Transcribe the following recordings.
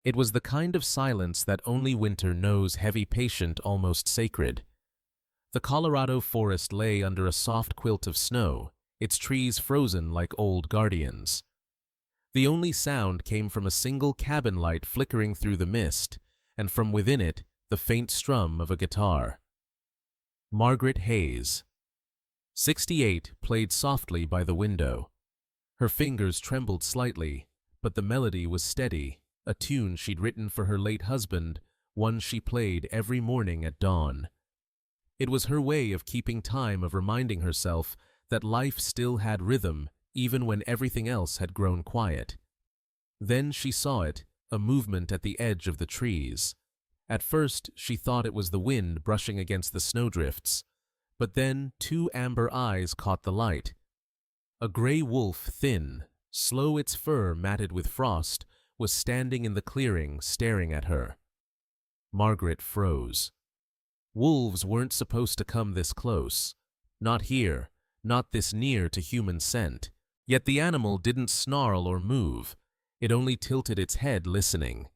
It was the kind of silence that only winter knows, heavy, patient, almost sacred. The Colorado forest lay under a soft quilt of snow, its trees frozen like old guardians. The only sound came from a single cabin light flickering through the mist, and from within it, the faint strum of a guitar. Margaret Hayes, 68, played softly by the window. Her fingers trembled slightly, but the melody was steady, a tune she'd written for her late husband, one she played every morning at dawn. It was her way of keeping time, of reminding herself that life still had rhythm, even when everything else had grown quiet. Then she saw it, a movement at the edge of the trees. At first, she thought it was the wind brushing against the snowdrifts, but then 2 amber eyes caught the light. A gray wolf, thin, slow, its fur matted with frost, was standing in the clearing, staring at her. Margaret froze. Wolves weren't supposed to come this close. Not here, not this near to human scent. Yet the animal didn't snarl or move. It only tilted its head, listening.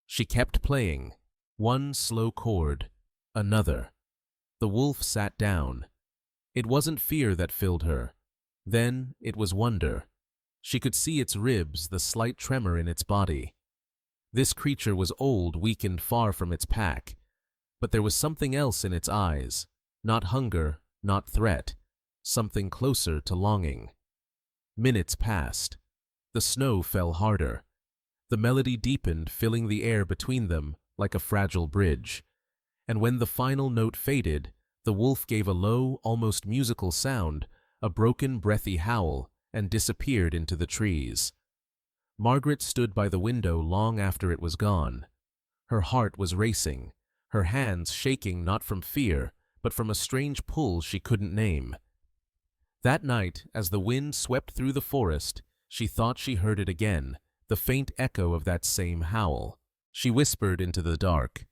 She kept playing. One slow chord, another. The wolf sat down. It wasn't fear that filled her. Then it was wonder. She could see its ribs, the slight tremor in its body. This creature was old, weakened, far from its pack. But there was something else in its eyes. Not hunger, not threat. Something closer to longing. Minutes passed. The snow fell harder. The melody deepened, filling the air between them like a fragile bridge. And when the final note faded, the wolf gave a low, almost musical sound, a broken, breathy howl, and disappeared into the trees. Margaret stood by the window long after it was gone. Her heart was racing, her hands shaking, not from fear, but from a strange pull she couldn't name. That night, as the wind swept through the forest, she thought she heard it again, the faint echo of that same howl. She whispered into the dark,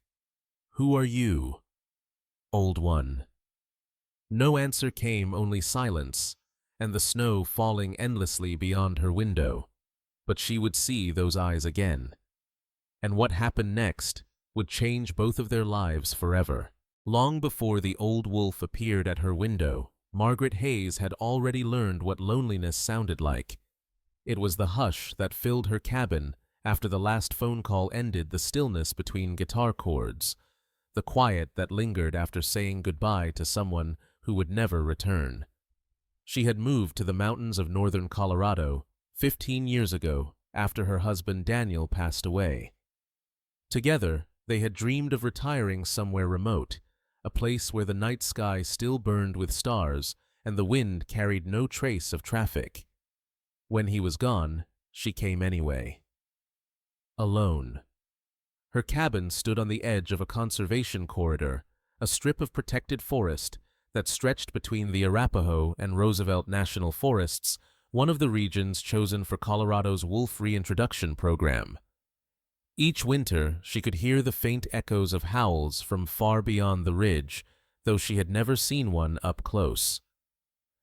"Who are you, old one?" No answer came, only silence, and the snow falling endlessly beyond her window. But she would see those eyes again. And what happened next would change both of their lives forever. Long before the old wolf appeared at her window, Margaret Hayes had already learned what loneliness sounded like. It was the hush that filled her cabin after the last phone call ended, the stillness between guitar chords, the quiet that lingered after saying goodbye to someone who would never return. She had moved to the mountains of northern Colorado 15 years ago, after her husband Daniel passed away. Together, they had dreamed of retiring somewhere remote, a place where the night sky still burned with stars and the wind carried no trace of traffic. When he was gone, she came anyway. Alone. Her cabin stood on the edge of a conservation corridor, a strip of protected forest that stretched between the Arapaho and Roosevelt National Forests, one of the regions chosen for Colorado's wolf reintroduction program. Each winter, she could hear the faint echoes of howls from far beyond the ridge, though she had never seen one up close.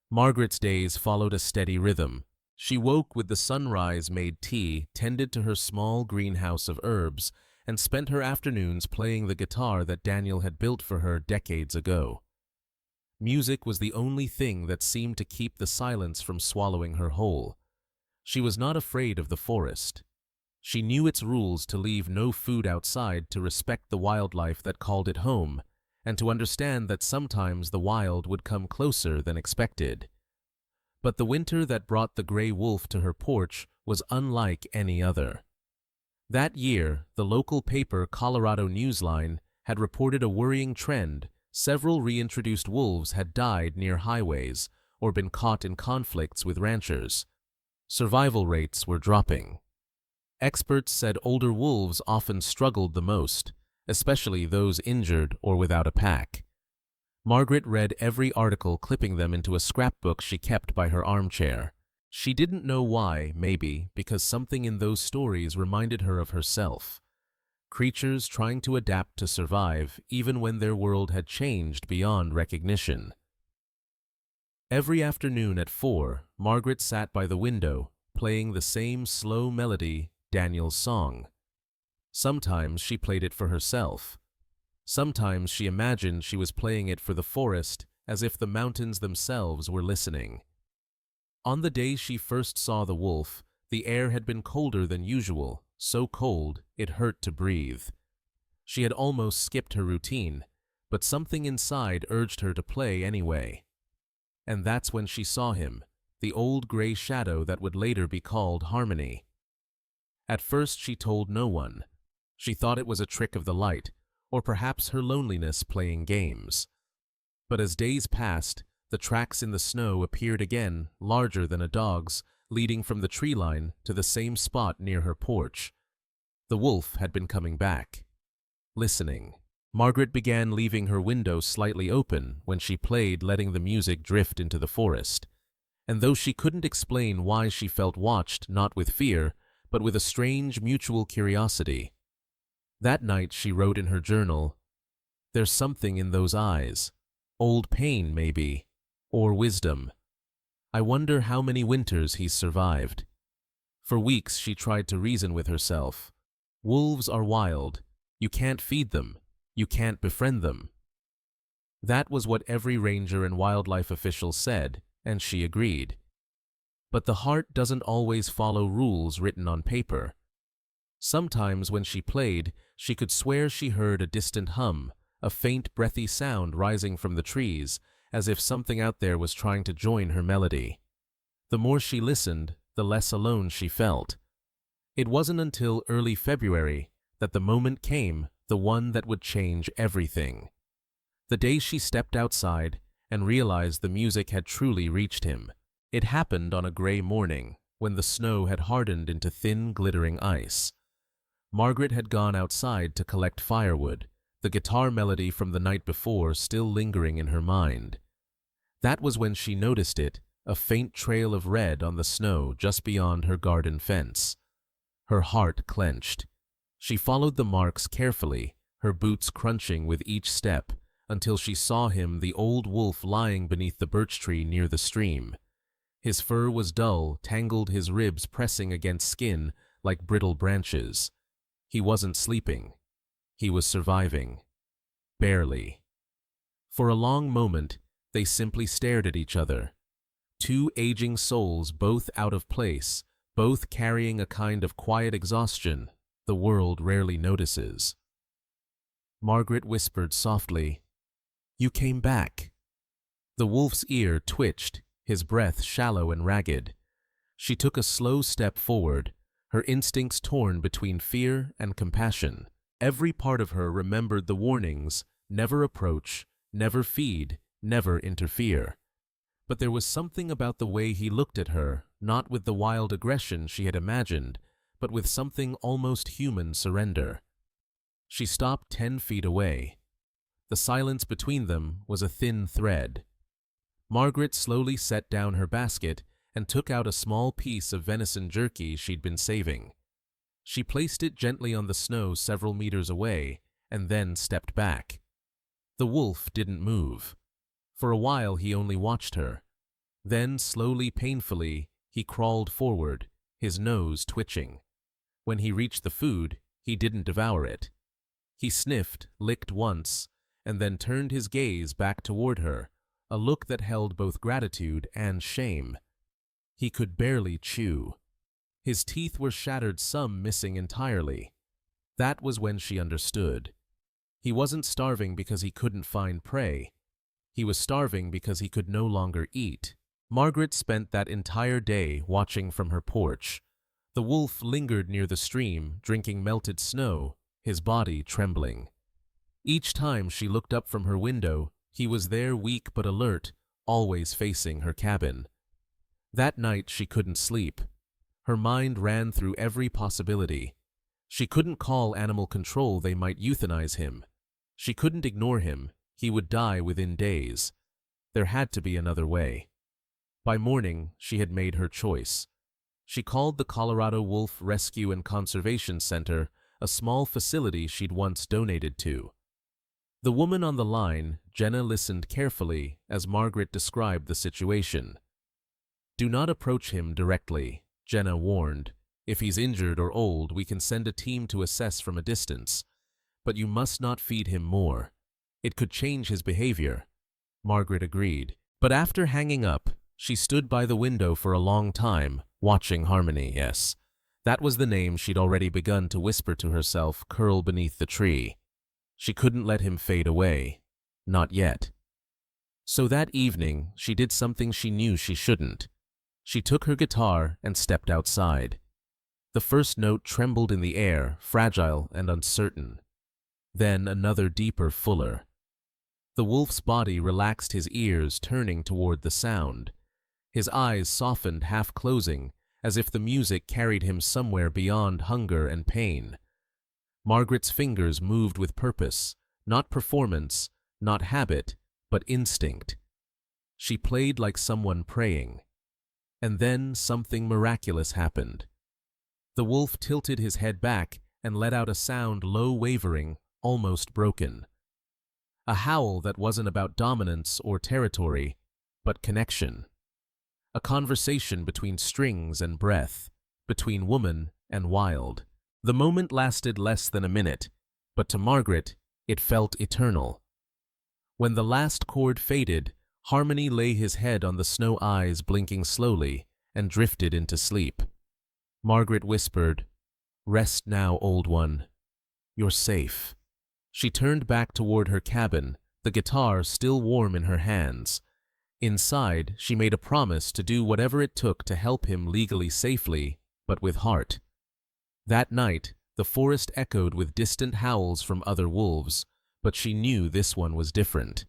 Margaret's days followed a steady rhythm. She woke with the sunrise, made tea, tended to her small greenhouse of herbs, and spent her afternoons playing the guitar that Daniel had built for her decades ago. Music was the only thing that seemed to keep the silence from swallowing her whole. She was not afraid of the forest. She knew its rules: to leave no food outside, to respect the wildlife that called it home, and to understand that sometimes the wild would come closer than expected. But the winter that brought the gray wolf to her porch was unlike any other. That year, the local paper Colorado Newsline had reported a worrying trend. Several reintroduced wolves had died near highways or been caught in conflicts with ranchers. Survival rates were dropping. Experts said older wolves often struggled the most, especially those injured or without a pack. Margaret read every article, clipping them into a scrapbook she kept by her armchair. She didn't know why, maybe because something in those stories reminded her of herself. Creatures trying to adapt to survive, even when their world had changed beyond recognition. Every afternoon at 4, Margaret sat by the window, playing the same slow melody, Daniel's song. Sometimes she played it for herself. Sometimes she imagined she was playing it for the forest, as if the mountains themselves were listening. On the day she first saw the wolf, the air had been colder than usual, so cold it hurt to breathe. She had almost skipped her routine, but something inside urged her to play anyway. And that's when she saw him, the old gray shadow that would later be called Harmony. At first she told no one. She thought it was a trick of the light, or perhaps her loneliness playing games. But as days passed, the tracks in the snow appeared again, larger than a dog's, leading from the tree line to the same spot near her porch. The wolf had been coming back. Listening. Margaret began leaving her window slightly open when she played, letting the music drift into the forest. And though she couldn't explain why, she felt watched, not with fear, but with a strange mutual curiosity. That night she wrote in her journal, "There's something in those eyes. Old pain, maybe. Or wisdom. I wonder how many winters he's survived." For weeks she tried to reason with herself. Wolves are wild. You can't feed them. You can't befriend them. That was what every ranger and wildlife official said, and she agreed. But the heart doesn't always follow rules written on paper. Sometimes when she played, she could swear she heard a distant hum, a faint breathy sound rising from the trees, as if something out there was trying to join her melody. The more she listened, the less alone she felt. It wasn't until early February that the moment came, the one that would change everything. The day she stepped outside and realized the music had truly reached him. It happened on a gray morning, when the snow had hardened into thin, glittering ice. Margaret had gone outside to collect firewood, the guitar melody from the night before still lingering in her mind. That was when she noticed it, a faint trail of red on the snow just beyond her garden fence. Her heart clenched. She followed the marks carefully, her boots crunching with each step, until she saw him, the old wolf, lying beneath the birch tree near the stream. His fur was dull, tangled, his ribs pressing against skin like brittle branches. He wasn't sleeping. He was surviving. Barely. For a long moment, they simply stared at each other. Two aging souls, both out of place, both carrying a kind of quiet exhaustion the world rarely notices. Margaret whispered softly, "You came back." The wolf's ear twitched, his breath shallow and ragged. She took a slow step forward, her instincts torn between fear and compassion. Every part of her remembered the warnings: never approach, never feed, never interfere. But there was something about the way he looked at her, not with the wild aggression she had imagined, but with something almost human surrender. She stopped 10 feet away. The silence between them was a thin thread. Margaret slowly set down her basket and took out a small piece of venison jerky she'd been saving. She placed it gently on the snow several meters away and then stepped back. The wolf didn't move. For a while he only watched her. Then, slowly, painfully, he crawled forward, his nose twitching. When he reached the food, he didn't devour it. He sniffed, licked once, and then turned his gaze back toward her, a look that held both gratitude and shame. He could barely chew. His teeth were shattered, some missing entirely. That was when she understood. He wasn't starving because he couldn't find prey. He was starving because he could no longer eat. Margaret spent that entire day watching from her porch. The wolf lingered near the stream, drinking melted snow, his body trembling. Each time she looked up from her window, he was there, weak but alert, always facing her cabin. That night she couldn't sleep. Her mind ran through every possibility. She couldn't call animal control, they might euthanize him. She couldn't ignore him, he would die within days. There had to be another way. By morning, she had made her choice. She called the Colorado Wolf Rescue and Conservation Center, a small facility she'd once donated to. The woman on the line, Jenna, listened carefully as Margaret described the situation. "Do not approach him directly," Jenna warned. If he's injured or old, we can send a team to assess from a distance. But you must not feed him more. It could change his behavior." Margaret agreed. But after hanging up, she stood by the window for a long time, watching Harmony. Yes, that was the name she'd already begun to whisper to herself, curl beneath the tree. She couldn't let him fade away. Not yet. So that evening, she did something she knew she shouldn't. She took her guitar and stepped outside. The first note trembled in the air, fragile and uncertain. Then another deeper, fuller. The wolf's body relaxed, his ears turning toward the sound. His eyes softened, half closing, as if the music carried him somewhere beyond hunger and pain. Margaret's fingers moved with purpose, not performance, not habit, but instinct. She played like someone praying. And then something miraculous happened. The wolf tilted his head back and let out a sound, low, wavering, almost broken. A howl that wasn't about dominance or territory, but connection. A conversation between strings and breath, between woman and wild. The moment lasted less than a minute, but to Margaret, it felt eternal. When the last chord faded, Harmony lay his head on the snow, eyes blinking slowly, and drifted into sleep. Margaret whispered, "Rest now, old one. You're safe." She turned back toward her cabin, the guitar still warm in her hands. Inside, she made a promise to do whatever it took to help him legally safely, but with heart. That night, the forest echoed with distant howls from other wolves, but she knew this one was different.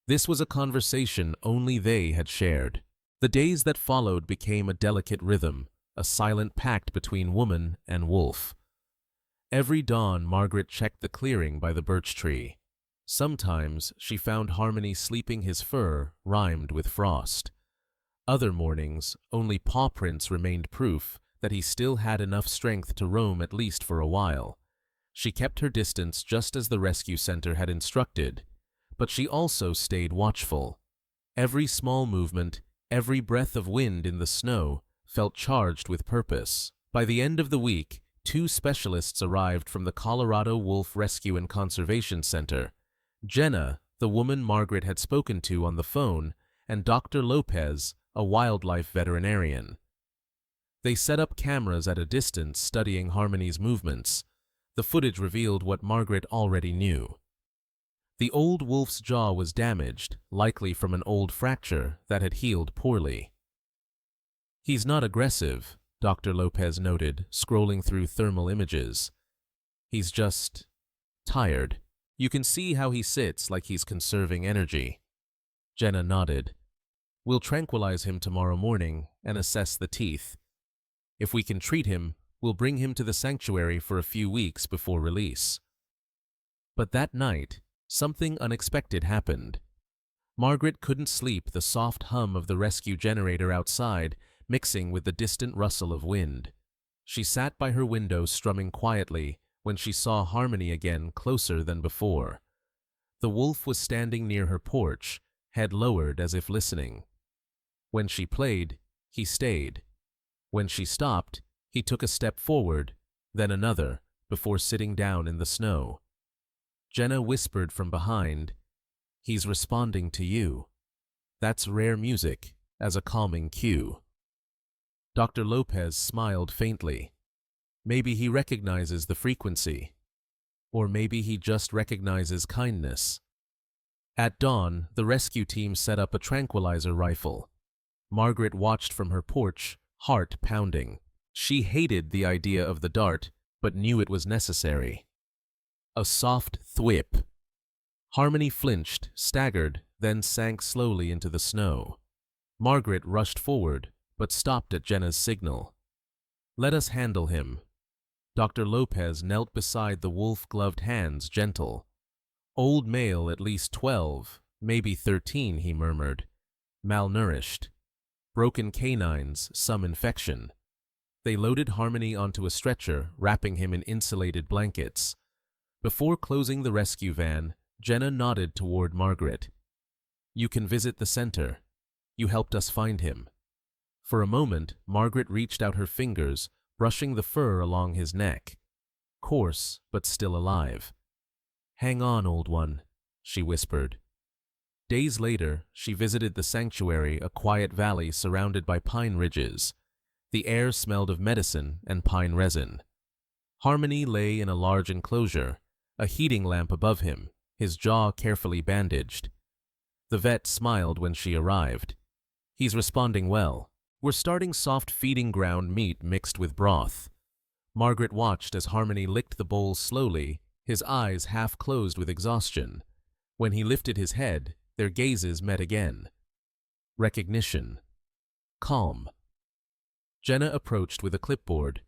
This was a conversation only they had shared. The days that followed became a delicate rhythm, a silent pact between woman and wolf. Every dawn, Margaret checked the clearing by the birch tree. Sometimes she found Harmony sleeping, his fur rimed with frost. Other mornings, only paw prints remained proof that he still had enough strength to roam, at least for a while. She kept her distance just as the rescue center had instructed, but she also stayed watchful. Every small movement, every breath of wind in the snow felt charged with purpose. By the end of the week, 2 specialists arrived from the Colorado Wolf Rescue and Conservation Center. Jenna, the woman Margaret had spoken to on the phone, and Dr. Lopez, a wildlife veterinarian. They set up cameras at a distance, studying Harmony's movements. The footage revealed what Margaret already knew. The old wolf's jaw was damaged, likely from an old fracture that had healed poorly. "He's not aggressive," Dr. Lopez noted, scrolling through thermal images. "He's just tired. You can see how he sits, like he's conserving energy." Jenna nodded. "We'll tranquilize him tomorrow morning and assess the teeth. If we can treat him, we'll bring him to the sanctuary for a few weeks before release." But that night, something unexpected happened. Margaret couldn't sleep, the soft hum of the rescue generator outside mixing with the distant rustle of wind. She sat by her window strumming quietly when she saw Harmony again, closer than before. The wolf was standing near her porch, head lowered as if listening. When she played, he stayed. When she stopped, he took a step forward, then another, before sitting down in the snow. Jenna whispered from behind, "He's responding to you. That's rare music, as a calming cue." Dr. Lopez smiled faintly. Maybe he recognizes the frequency. Or maybe he just recognizes kindness. At dawn, the rescue team set up a tranquilizer rifle. Margaret watched from her porch, heart pounding. She hated the idea of the dart, but knew it was necessary. A soft thwip. Harmony flinched, staggered, then sank slowly into the snow. Margaret rushed forward, but stopped at Jenna's signal. "Let us handle him." Dr. Lopez knelt beside the wolf-gloved hands, gentle. "Old male, at least 12, maybe 13, he murmured. "Malnourished. Broken canines, some infection." They loaded Harmony onto a stretcher, wrapping him in insulated blankets. Before closing the rescue van, Jenna nodded toward Margaret. "You can visit the center. You helped us find him." For a moment, Margaret reached out her fingers, brushing the fur along his neck. Coarse, but still alive. "Hang on, old one," she whispered. Days later, she visited the sanctuary, a quiet valley surrounded by pine ridges. The air smelled of medicine and pine resin. Harmony lay in a large enclosure, a heating lamp above him, his jaw carefully bandaged. The vet smiled when she arrived. "He's responding well. We're starting soft feeding ground meat mixed with broth." Margaret watched as Harmony licked the bowl slowly, his eyes half closed with exhaustion. When he lifted his head, their gazes met again. Recognition. Calm. Jenna approached with a clipboard.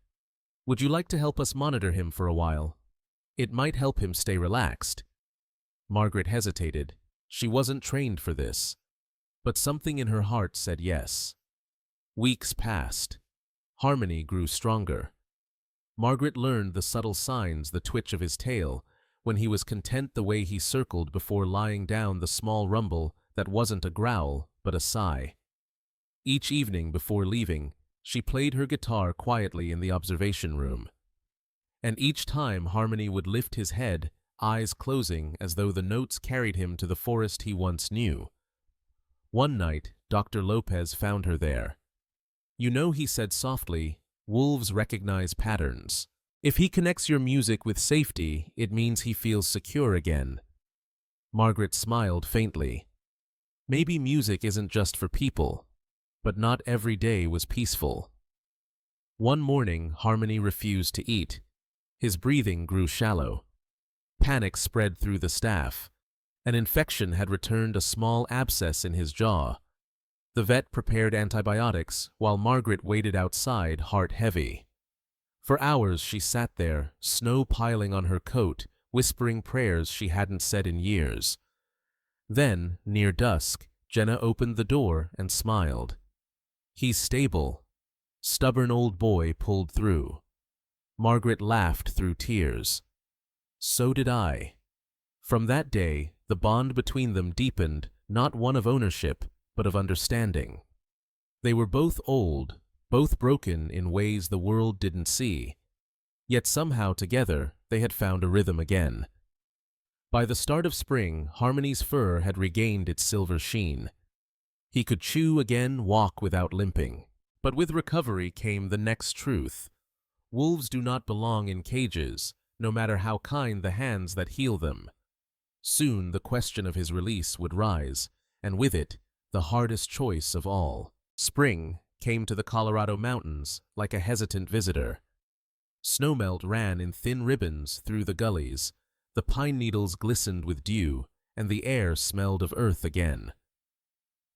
"Would you like to help us monitor him for a while? It might help him stay relaxed." Margaret hesitated. She wasn't trained for this. But something in her heart said yes. Weeks passed. Harmony grew stronger. Margaret learned the subtle signs, the twitch of his tail, when he was content, the way he circled before lying down, the small rumble that wasn't a growl but a sigh. Each evening before leaving, she played her guitar quietly in the observation room. And each time Harmony would lift his head, eyes closing as though the notes carried him to the forest he once knew. One night, Dr. Lopez found her there. "You know," he said softly, "wolves recognize patterns. If he connects your music with safety, it means he feels secure again." Margaret smiled faintly. Maybe music isn't just for people, but not every day was peaceful. One morning, Harmony refused to eat. His breathing grew shallow. Panic spread through the staff. An infection had returned, a small abscess in his jaw. The vet prepared antibiotics while Margaret waited outside, heart heavy. For hours she sat there, snow piling on her coat, whispering prayers she hadn't said in years. Then, near dusk, Jenna opened the door and smiled. "He's stable." Stubborn old boy pulled through. Margaret laughed through tears. So did I. From that day, the bond between them deepened, not one of ownership, but of understanding. They were both old, both broken in ways the world didn't see. Yet somehow together, they had found a rhythm again. By the start of spring, Harmony's fur had regained its silver sheen. He could chew again, walk without limping. But with recovery came the next truth. Wolves do not belong in cages, no matter how kind the hands that heal them. Soon the question of his release would rise, and with it, the hardest choice of all. Spring came to the Colorado mountains like a hesitant visitor. Snowmelt ran in thin ribbons through the gullies, the pine needles glistened with dew, and the air smelled of earth again.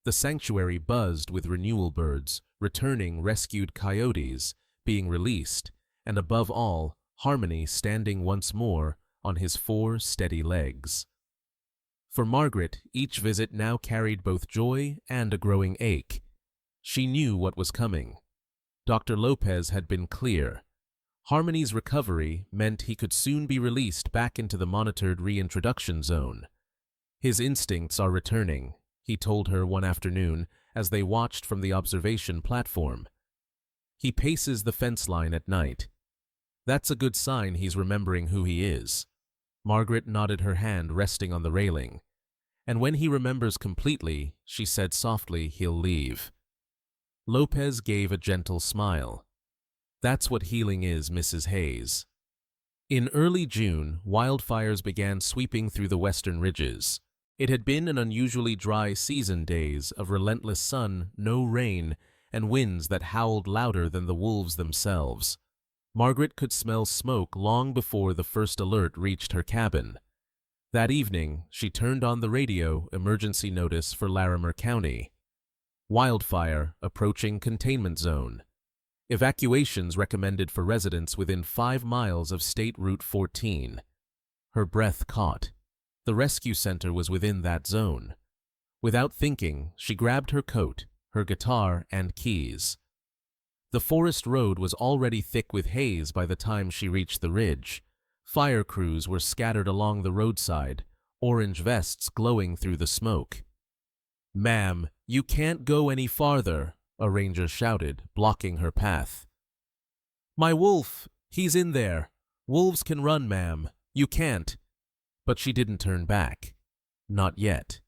The sanctuary buzzed with renewal birds, returning, rescued coyotes, being released, and above all, Harmony standing once more on his 4 steady legs. For Margaret, each visit now carried both joy and a growing ache. She knew what was coming. Dr. Lopez had been clear. Harmony's recovery meant he could soon be released back into the monitored reintroduction zone. "His instincts are returning," he told her one afternoon as they watched from the observation platform. "He paces the fence line at night. That's a good sign he's remembering who he is." Margaret nodded, her hand resting on the railing. "And when he remembers completely," she said softly, "he'll leave." Lopez gave a gentle smile. "That's what healing is, Mrs. Hayes." In early June, wildfires began sweeping through the western ridges. It had been an unusually dry season, days of relentless sun, no rain, and winds that howled louder than the wolves themselves. Margaret could smell smoke long before the first alert reached her cabin. That evening, she turned on the radio, emergency notice for Larimer County. Wildfire, approaching containment zone. Evacuations recommended for residents within 5 miles of State Route 14. Her breath caught. The rescue center was within that zone. Without thinking, she grabbed her coat, her guitar, and keys. The forest road was already thick with haze by the time she reached the ridge. Fire crews were scattered along the roadside, orange vests glowing through the smoke. "Ma'am, you can't go any farther," a ranger shouted, blocking her path. My wolf! He's in there! Wolves can run, ma'am. You can't. But she didn't turn back. Not yet.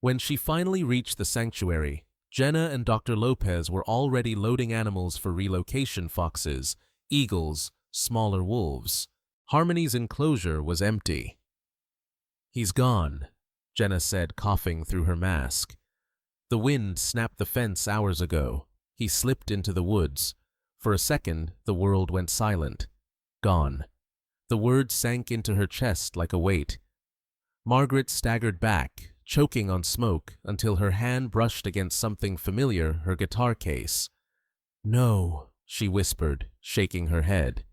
When she finally reached the sanctuary, Jenna and Dr. Lopez were already loading animals for relocation: foxes, eagles, smaller wolves. Harmony's enclosure was empty. He's gone, Jenna said, coughing through her mask. The wind snapped the fence hours ago. He slipped into the woods. For a second, the world went silent. Gone. The words sank into her chest like a weight. Margaret staggered back, choking on smoke, until her hand brushed against something familiar, her guitar case. No, she whispered, shaking her head.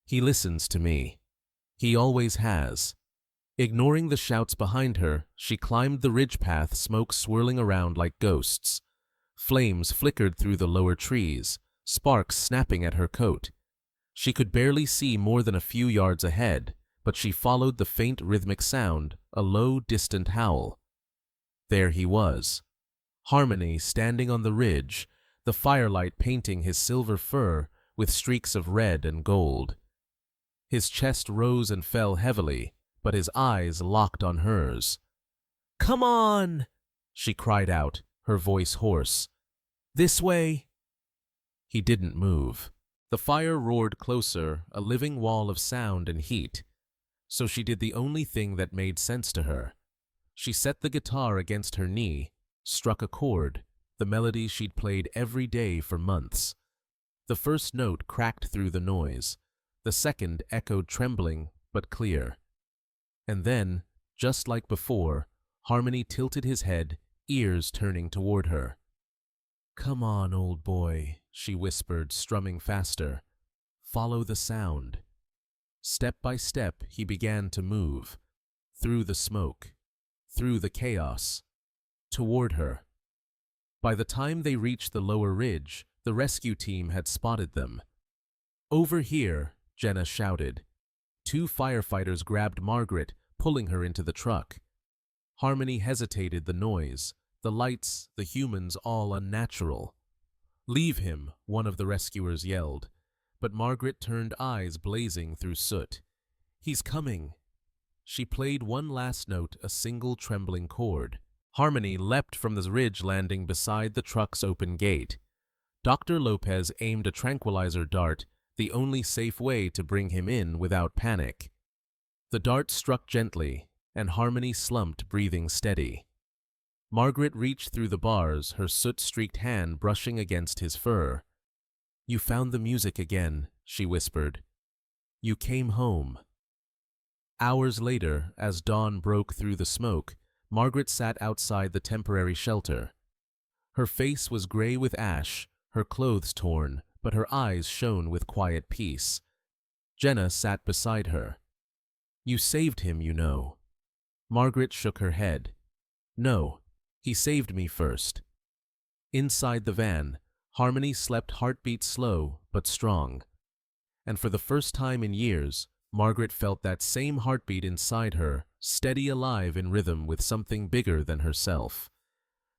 He listens to me. He always has. Ignoring the shouts behind her, she climbed the ridge path, smoke swirling around like ghosts. Flames flickered through the lower trees, sparks snapping at her coat. She could barely see more than a few yards ahead, but she followed the faint rhythmic sound, a low, distant howl. There he was. Harmony standing on the ridge, the firelight painting his silver fur with streaks of red and gold. His chest rose and fell heavily, but his eyes locked on hers. "Come on!" she cried out, her voice hoarse. "This way!" He didn't move. The fire roared closer, a living wall of sound and heat. So she did the only thing that made sense to her. She set the guitar against her knee, struck a chord, the melody she'd played every day for months. The first note cracked through the noise. The second echoed trembling but clear. And then, just like before, Harmony tilted his head, ears turning toward her. "Come on, old boy," she whispered, strumming faster. "Follow the sound." Step by step, he began to move. Through the smoke. Through the chaos. Toward her. By the time they reached the lower ridge, the rescue team had spotted them. "Over here," Jenna shouted. Two firefighters grabbed Margaret, pulling her into the truck. Harmony hesitated, the noise, the lights, the humans, all unnatural. "Leave him," one of the rescuers yelled, but Margaret turned, eyes blazing through soot. "He's coming." She played one last note, a single trembling chord. Harmony leapt from the ridge, landing beside the truck's open gate. Dr. Lopez aimed a tranquilizer dart, the only safe way to bring him in without panic. The dart struck gently, and Harmony slumped, breathing steady. Margaret reached through the bars, her soot-streaked hand brushing against his fur. "You found the music again," she whispered. "You came home." Hours later, as dawn broke through the smoke, Margaret sat outside the temporary shelter. Her face was gray with ash, her clothes torn, but her eyes shone with quiet peace. Jenna sat beside her. "You saved him, you know." Margaret shook her head. "No, he saved me first." Inside the van, Harmony slept, heartbeat slow but strong. And for the first time in years, Margaret felt that same heartbeat inside her, steady, alive, in rhythm with something bigger than herself.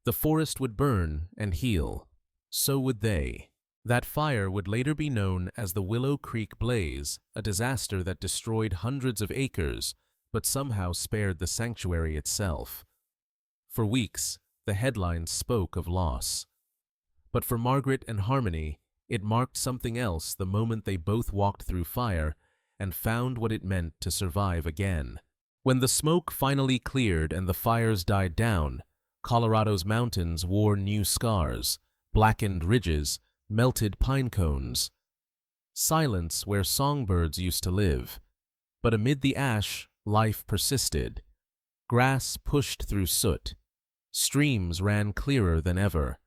The forest would burn and heal. So would they. That fire would later be known as the Willow Creek Blaze, a disaster that destroyed hundreds of acres, but somehow spared the sanctuary itself. For weeks, the headlines spoke of loss. But for Margaret and Harmony, it marked something else the moment they both walked through fire and found what it meant to survive again. When the smoke finally cleared and the fires died down, Colorado's mountains wore new scars, blackened ridges, melted pine cones. Silence where songbirds used to live. But amid the ash, life persisted. Grass pushed through soot. Streams ran clearer than ever.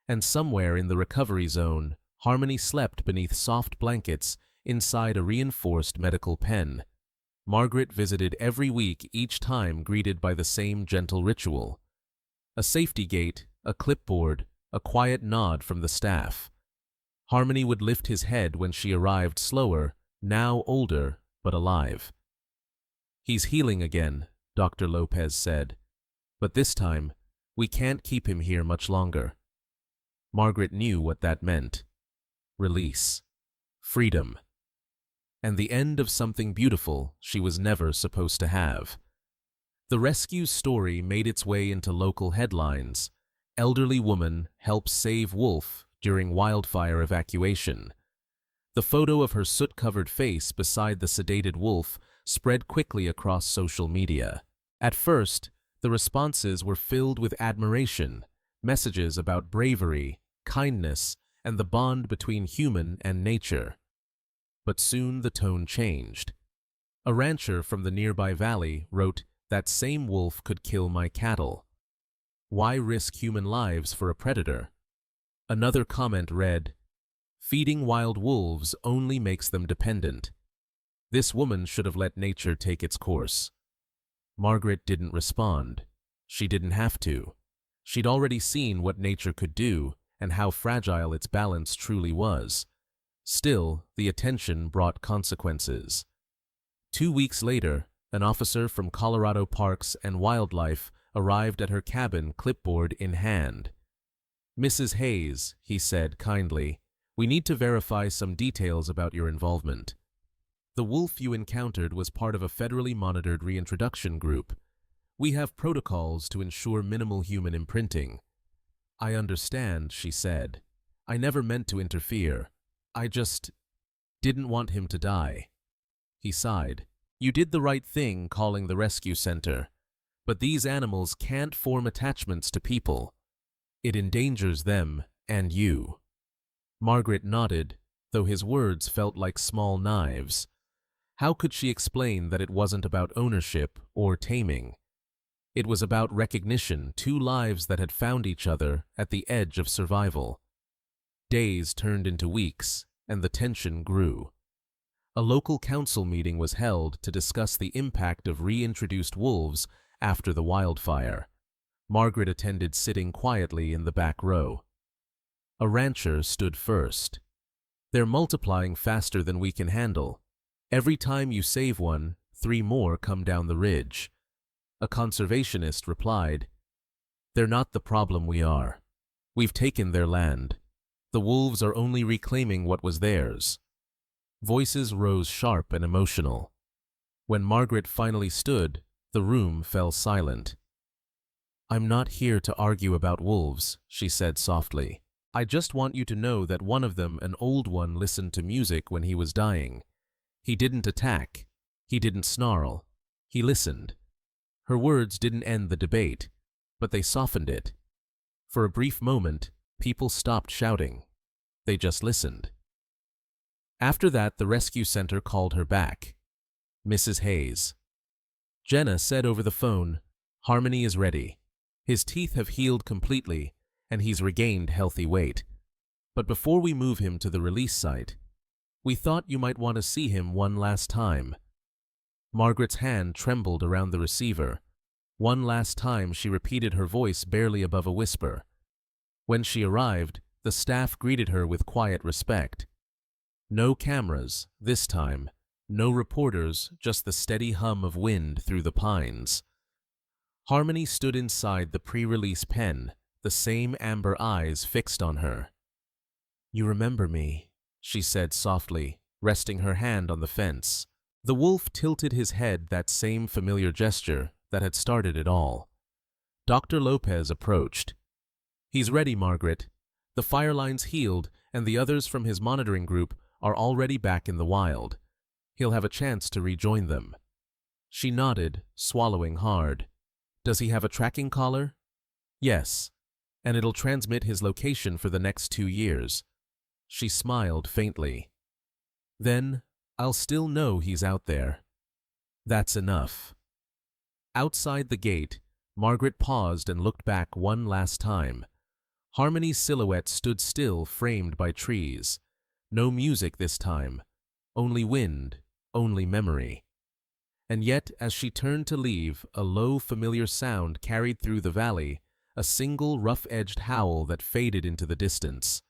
And somewhere in the recovery zone, Harmony slept beneath soft blankets inside a reinforced medical pen. Margaret visited every week, each time greeted by the same gentle ritual. A safety gate, a clipboard, a quiet nod from the staff. Harmony would lift his head when she arrived, slower, now older, but alive. "He's healing again," Dr. Lopez said. "But this time, we can't keep him here much longer." Margaret knew what that meant. Release. freedom, and the end of something beautiful she was never supposed to have. The rescue story made its way into local headlines. Elderly woman helps save wolf during wildfire evacuation. The photo of her soot-covered face beside the sedated wolf spread quickly across social media. At first, the responses were filled with admiration, messages about bravery, kindness, and the bond between human and nature. But soon the tone changed. A rancher from the nearby valley wrote, "That same wolf could kill my cattle. Why risk human lives for a predator?" Another comment read, "Feeding wild wolves only makes them dependent. This woman should have let nature take its course." Margaret didn't respond. She didn't have to. She'd already seen what nature could do and how fragile its balance truly was. Still, the attention brought consequences. 2 weeks later, an officer from Colorado Parks and Wildlife arrived at her cabin, clipboard in hand. "Mrs. Hayes," he said kindly, "we need to verify some details about your involvement. The wolf you encountered was part of a federally monitored reintroduction group. We have protocols to ensure minimal human imprinting." "I understand," she said. "I never meant to interfere. I just didn't want him to die." He sighed. "You did the right thing calling the rescue center, but these animals can't form attachments to people. It endangers them and you." Margaret nodded, though his words felt like small knives. How could she explain that it wasn't about ownership or taming? It was about recognition, two lives that had found each other at the edge of survival. Days turned into weeks, and the tension grew. A local council meeting was held to discuss the impact of reintroduced wolves after the wildfire. Margaret attended, sitting quietly in the back row. A rancher stood first. "They're multiplying faster than we can handle. Every time you save one, 3 more come down the ridge." A conservationist replied, "They're not the problem, we are. We've taken their land. The wolves are only reclaiming what was theirs." Voices rose sharp and emotional. When Margaret finally stood, the room fell silent. "I'm not here to argue about wolves," she said softly. "I just want you to know that one of them, an old one, listened to music when he was dying. He didn't attack. He didn't snarl. He listened." Her words didn't end the debate, but they softened it. For a brief moment, people stopped shouting. They just listened. After that, the rescue center called her back. "Mrs. Hayes." Jenna said over the phone, "Harmony is ready. His teeth have healed completely, and he's regained healthy weight. But before we move him to the release site, we thought you might want to see him one last time." Margaret's hand trembled around the receiver. "One last time," she repeated, her voice barely above a whisper. When she arrived, the staff greeted her with quiet respect. No cameras, this time. No reporters, just the steady hum of wind through the pines. Harmony stood inside the pre-release pen, the same amber eyes fixed on her. "You remember me," she said softly, resting her hand on the fence. The wolf tilted his head, that same familiar gesture that had started it all. Dr. Lopez approached. "He's ready, Margaret. The fire line's healed, and the others from his monitoring group are already back in the wild. He'll have a chance to rejoin them." She nodded, swallowing hard. "Does he have a tracking collar?" "Yes, and it'll transmit his location for the next 2 years." She smiled faintly. "Then I'll still know he's out there. That's enough." Outside the gate, Margaret paused and looked back one last time. Harmony's silhouette stood still, framed by trees. No music this time. Only wind, only memory. And yet, as she turned to leave, a low, familiar sound carried through the valley, a single rough-edged howl that faded into the distance.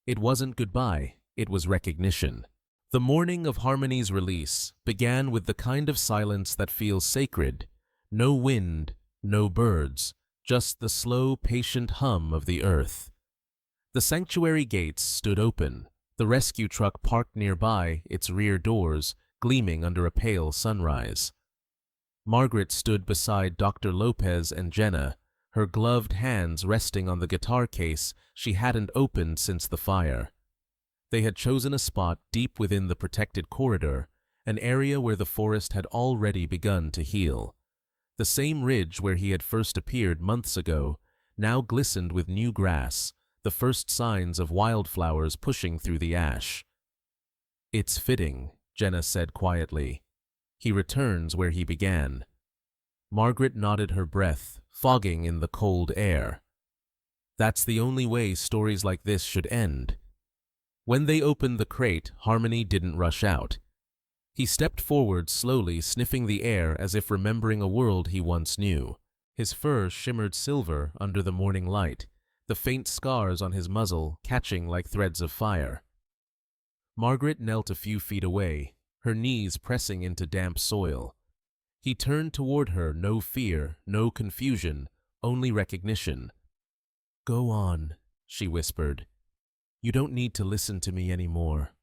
It wasn't goodbye, it was recognition. The morning of Harmony's release began with the kind of silence that feels sacred. No wind, no birds, just the slow, patient hum of the earth. The sanctuary gates stood open. The rescue truck parked nearby, its rear doors gleaming under a pale sunrise. Margaret stood beside Dr. Lopez and Jenna, her gloved hands resting on the guitar case she hadn't opened since the fire. They had chosen a spot deep within the protected corridor, an area where the forest had already begun to heal. The same ridge where he had first appeared months ago now glistened with new grass, the first signs of wildflowers pushing through the ash. "It's fitting," Jenna said quietly. "He returns where he began." Margaret nodded, her breath fogging in the cold air. That's the only way stories like this should end. When they opened the crate, Harmony didn't rush out. He stepped forward slowly, sniffing the air as if remembering a world he once knew. His fur shimmered silver under the morning light, the faint scars on his muzzle catching like threads of fire. Margaret knelt a few feet away, her knees pressing into damp soil. He turned toward her, no fear, no confusion, only recognition. "Go on," she whispered. "You don't need to listen to me anymore."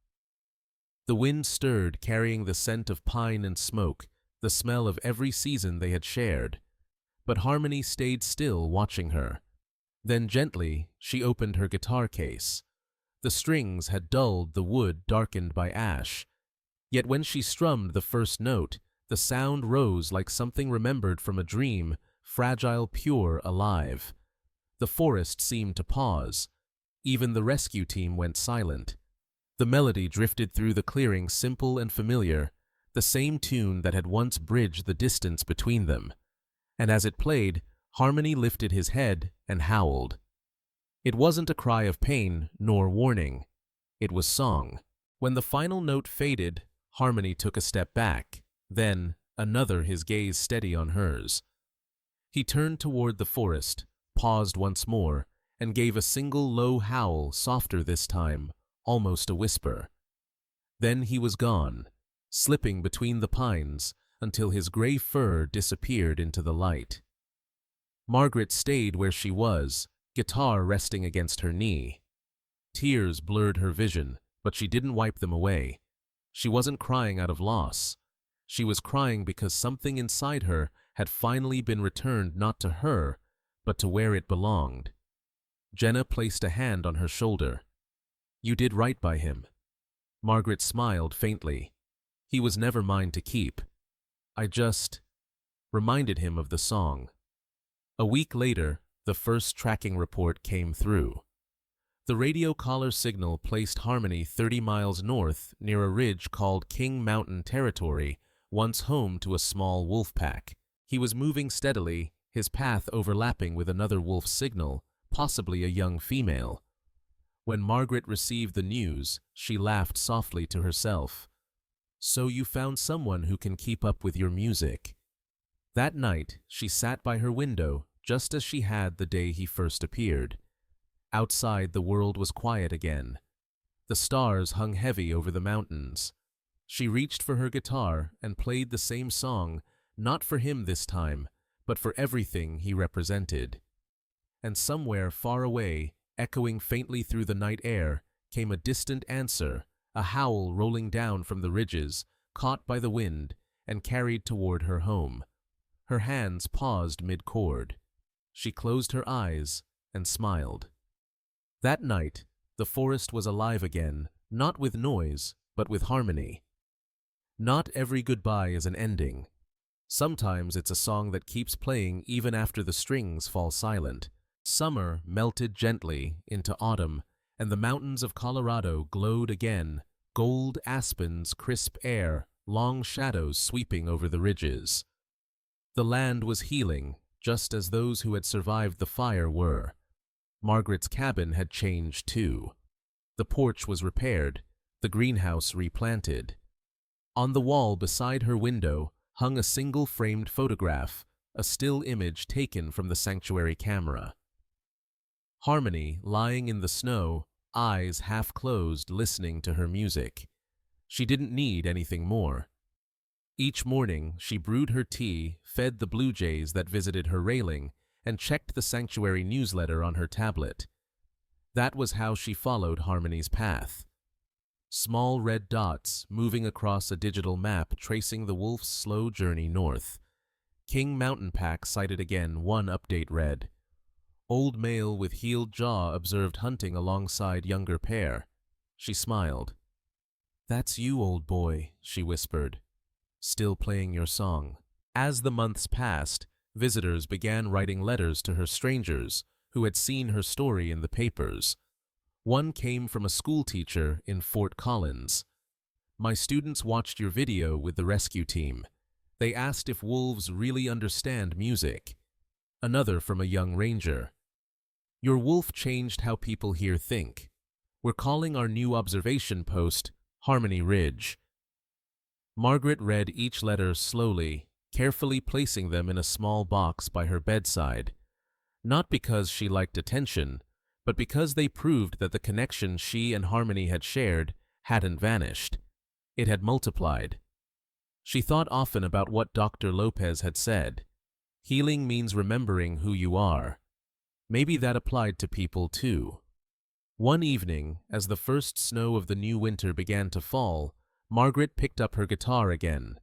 The wind stirred, carrying the scent of pine and smoke, the smell of every season they had shared. But Harmony stayed still, watching her. Then gently, she opened her guitar case. The strings had dulled, the wood darkened by ash. Yet when she strummed the first note, the sound rose like something remembered from a dream, fragile, pure, alive. The forest seemed to pause. Even the rescue team went silent. The melody drifted through the clearing, simple and familiar, the same tune that had once bridged the distance between them. And as it played, Harmony lifted his head and howled. It wasn't a cry of pain nor warning. It was song. When the final note faded, Harmony took a step back, then another, his gaze steady on hers. He turned toward the forest, paused once more, and gave a single low howl, softer this time, almost a whisper. Then he was gone, slipping between the pines until his gray fur disappeared into the light. Margaret stayed where she was, guitar resting against her knee. Tears blurred her vision, but she didn't wipe them away. She wasn't crying out of loss. She was crying because something inside her had finally been returned, not to her, but to where it belonged. Jenna placed a hand on her shoulder. "You did right by him." Margaret smiled faintly. "He was never mine to keep. I just reminded him of the song." A week later, the first tracking report came through. The radio collar signal placed Harmony 30 miles north near a ridge called King Mountain Territory, once home to a small wolf pack. He was moving steadily, his path overlapping with another wolf's signal, possibly a young female. When Margaret received the news, she laughed softly to herself. "So you found someone who can keep up with your music." That night, she sat by her window, just as she had the day he first appeared. Outside, the world was quiet again. The stars hung heavy over the mountains. She reached for her guitar and played the same song, not for him this time, but for everything he represented. And somewhere far away, echoing faintly through the night air, came a distant answer, a howl rolling down from the ridges, caught by the wind, and carried toward her home. Her hands paused mid-chord. She closed her eyes and smiled. That night, the forest was alive again, not with noise, but with harmony. Not every goodbye is an ending. Sometimes it's a song that keeps playing even after the strings fall silent. Summer melted gently into autumn, and the mountains of Colorado glowed again, gold aspens, crisp air, long shadows sweeping over the ridges. The land was healing, just as those who had survived the fire were. Margaret's cabin had changed too. The porch was repaired, the greenhouse replanted. On the wall beside her window hung a single framed photograph, a still image taken from the sanctuary camera. Harmony, lying in the snow, eyes half closed, listening to her music. She didn't need anything more. Each morning, she brewed her tea, fed the blue jays that visited her railing, and checked the sanctuary newsletter on her tablet. That was how she followed Harmony's path. small red dots moving across a digital map tracing the wolf's slow journey north. King Mountain Pack sighted again, one update read. Old male with healed jaw observed hunting alongside younger pair. She smiled. "That's you, old boy," she whispered. "Still playing your song." As the months passed, visitors began writing letters to her, strangers who had seen her story in the papers. One came from a school teacher in Fort Collins. "My students watched your video with the rescue team. They asked if wolves really understand music." Another from a young ranger. "Your wolf changed how people here think. We're calling our new observation post Harmony Ridge." Margaret read each letter slowly, carefully placing them in a small box by her bedside. Not because she liked attention, but because they proved that the connection she and Harmony had shared hadn't vanished. It had multiplied. She thought often about what Dr. Lopez had said. Healing means remembering who you are. Maybe that applied to people too. One evening, as the first snow of the new winter began to fall, Margaret picked up her guitar again.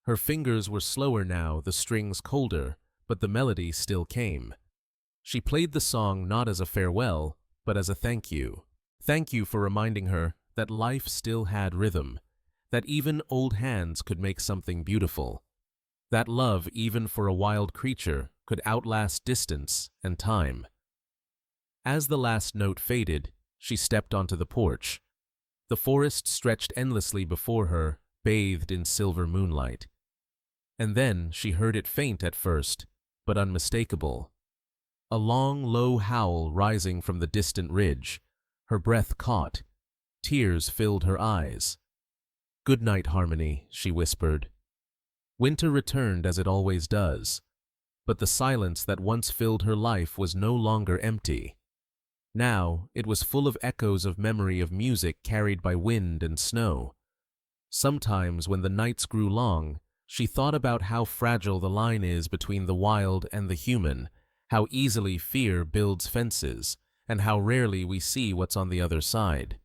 Her fingers were slower now, the strings colder, but the melody still came. She played the song not as a farewell, but as a thank you. Thank you for reminding her that life still had rhythm, that even old hands could make something beautiful, that love, even for a wild creature, could outlast distance and time. As the last note faded, she stepped onto the porch. The forest stretched endlessly before her, bathed in silver moonlight. And then she heard it, faint at first, but unmistakable. A long, low howl rising from the distant ridge. Her breath caught. Tears filled her eyes. "Good night, Harmony," she whispered. Winter returned as it always does, but the silence that once filled her life was no longer empty. Now it was full of echoes of memory, of music carried by wind and snow. Sometimes when the nights grew long, she thought about how fragile the line is between the wild and the human, how easily fear builds fences, and how rarely we see what's on the other side.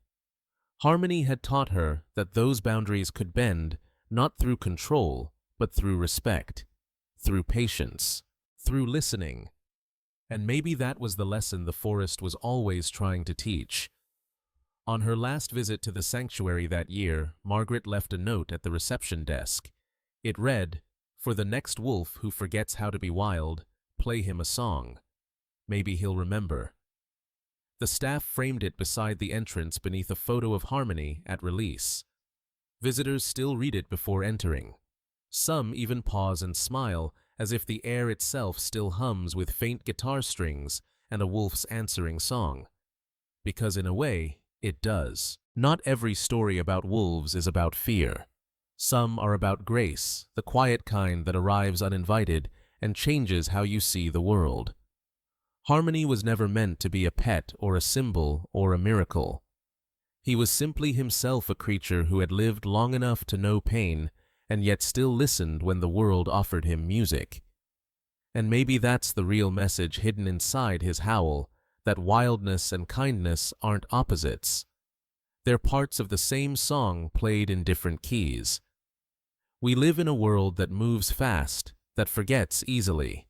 Harmony had taught her that those boundaries could bend, not through control, but through respect, through patience, through listening. And maybe that was the lesson the forest was always trying to teach. On her last visit to the sanctuary that year, Margaret left a note at the reception desk. It read, "For the next wolf who forgets how to be wild, play him a song. Maybe he'll remember." The staff framed it beside the entrance beneath a photo of Harmony at release. Visitors still read it before entering. Some even pause and smile, as if the air itself still hums with faint guitar strings and a wolf's answering song. Because in a way, it does. Not every story about wolves is about fear. Some are about grace, the quiet kind that arrives uninvited and changes how you see the world. Harmony was never meant to be a pet or a symbol or a miracle. He was simply himself, a creature who had lived long enough to know pain and yet still listened when the world offered him music. And maybe that's the real message hidden inside his howl, that wildness and kindness aren't opposites. They're parts of the same song played in different keys. We live in a world that moves fast, that forgets easily.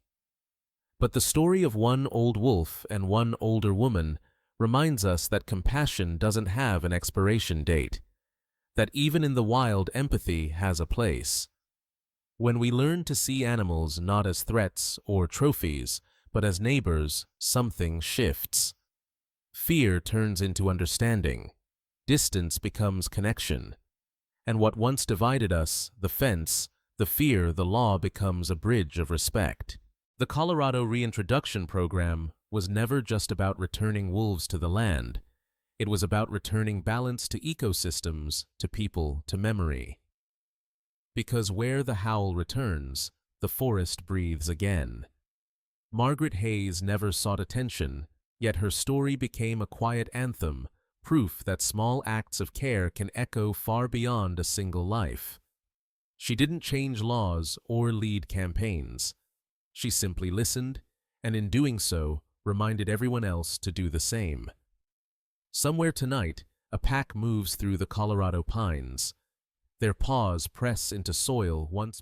But the story of one old wolf and one older woman reminds us that compassion doesn't have an expiration date, that even in the wild, empathy has a place. When we learn to see animals not as threats or trophies, but as neighbors, something shifts. Fear turns into understanding. Distance becomes connection. And what once divided us, the fence, the fear, the law, becomes a bridge of respect. The Colorado Reintroduction Program was never just about returning wolves to the land. It was about returning balance to ecosystems, to people, to memory. Because where the howl returns, the forest breathes again. Margaret Hayes never sought attention, yet her story became a quiet anthem, proof that small acts of care can echo far beyond a single life. She didn't change laws or lead campaigns. She simply listened, and in doing so, reminded everyone else to do the same. Somewhere tonight, A pack moves through the Colorado pines. Their paws press into soil once